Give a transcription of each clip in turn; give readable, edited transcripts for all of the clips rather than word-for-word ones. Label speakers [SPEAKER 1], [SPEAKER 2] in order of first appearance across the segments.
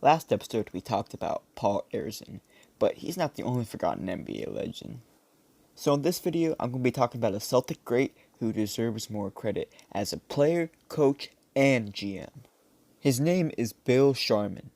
[SPEAKER 1] Last episode we talked about Paul Arizin, but he's not the only forgotten NBA legend. So in this video, I'm going to be talking about a Celtic great who deserves more credit as a player, coach, and GM. His name is Bill Sharman.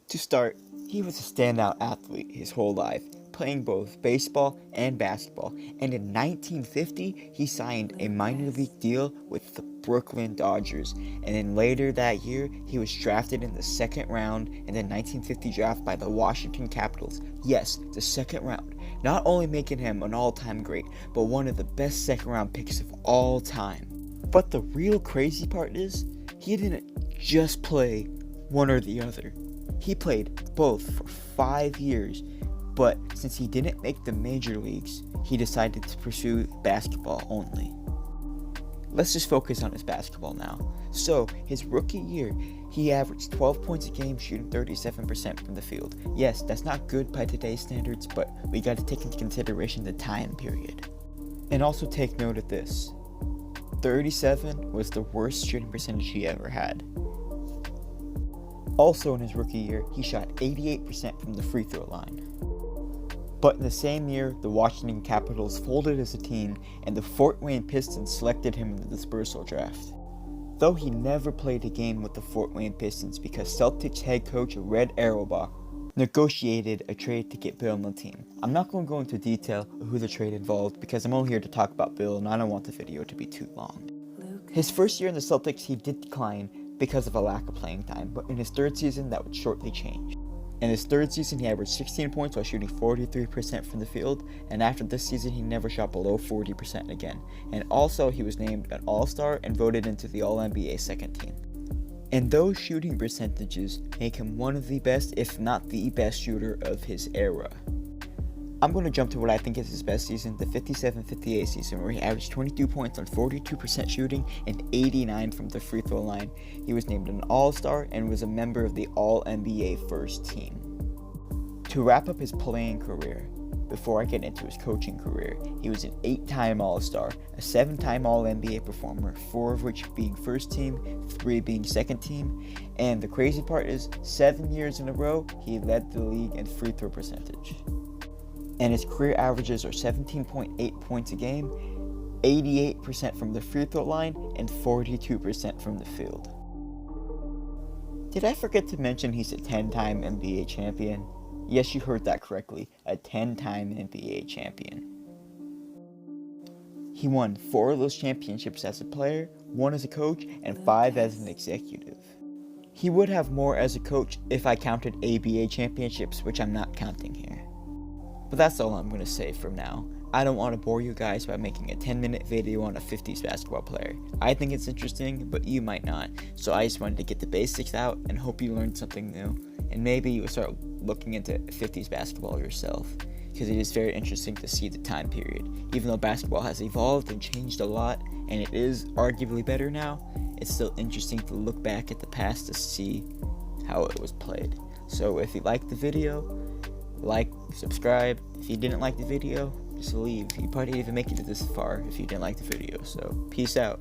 [SPEAKER 1] To start, he was a standout athlete his whole life, playing both baseball and basketball, and in 1950 he signed a minor league deal with the Brooklyn Dodgers, and then later that year he was drafted in the second round in the 1950 draft by the Washington Capitals. Yes, the second round, not only making him an all-time great, but one of the best second round picks of all time. But the real crazy part is, he didn't just play one or the other. He played both for 5 years, but since he didn't make the major leagues, he decided to pursue basketball only. Let's just focus on his basketball now. So, his rookie year, he averaged 12 points a game, shooting 37% from the field. Yes, that's not good by today's standards, but we gotta take into consideration the time period. And also take note of this. 37 was the worst shooting percentage he ever had. Also in his rookie year, he shot 88% from the free throw line. But in the same year, the Washington Capitals folded as a team, and the Fort Wayne Pistons selected him in the dispersal draft. Though he never played a game with the Fort Wayne Pistons because Celtics head coach Red Auerbach negotiated a trade to get Bill on the team. I'm not going to go into detail of who the trade involved because I'm only here to talk about Bill and I don't want the video to be too long. His first year in the Celtics, he did decline because of a lack of playing time, but in his third season, that would shortly change. In his third season, he averaged 16 points while shooting 43% from the field, and after this season, he never shot below 40% again. And also, he was named an All-Star and voted into the All-NBA second team. And those shooting percentages make him one of the best, if not the best shooter of his era. I'm going to jump to what I think is his best season, the 57-58 season, where he averaged 22 points on 42% shooting and 89 from the free throw line. He was named an All-Star and was a member of the All-NBA first team. To wrap up his playing career, before I get into his coaching career, he was an 8-time All-Star, a 7-time All-NBA performer, 4 of which being first team, 3 being second team, and the crazy part is, 7 years in a row, he led the league in free throw percentage. And his career averages are 17.8 points a game, 88% from the free throw line, and 42% from the field. Did I forget to mention he's a 10-time NBA champion? Yes, you heard that correctly, a 10-time NBA champion. He won 4 of those championships as a player, 1 as a coach, and 5 as an executive. He would have more as a coach if I counted ABA championships, which I'm not counting here. But that's all I'm going to say for now. I don't want to bore you guys by making a 10-minute video on a 50s basketball player. I think it's interesting, but you might not. So I just wanted to get the basics out and hope you learned something new. And maybe you will start looking into 50s basketball yourself, because it is very interesting to see the time period. Even though basketball has evolved and changed a lot, and it is arguably better now, it's still interesting to look back at the past to see how it was played. So if you liked the video, like, subscribe. If you didn't like the video, just leave. You probably didn't even make it this far if you didn't like the video. So, peace out.